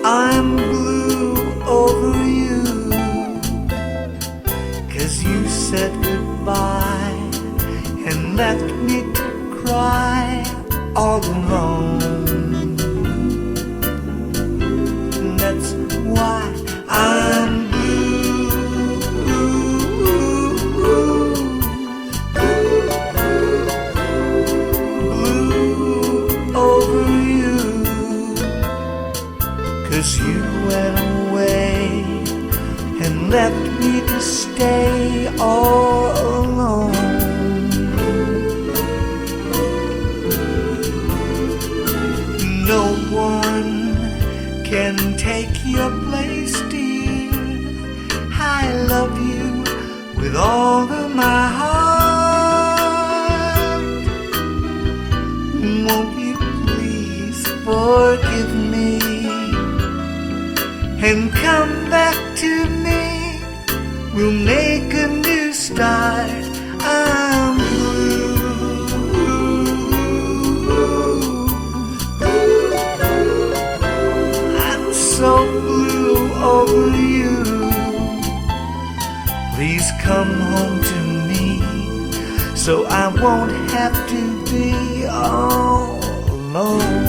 I'm blue over you, 'cause you said goodbye and left me to cry all alone. And that's why I'm blue over you, 'cause you went away and left me to stay all alone. No one can take your place, dear. I love you with all of my heart. Won't you please forgive me and come back to me? We'll make a new start. I'm blue. I'm so blue over you. Please come home to me so I won't have to be all alone.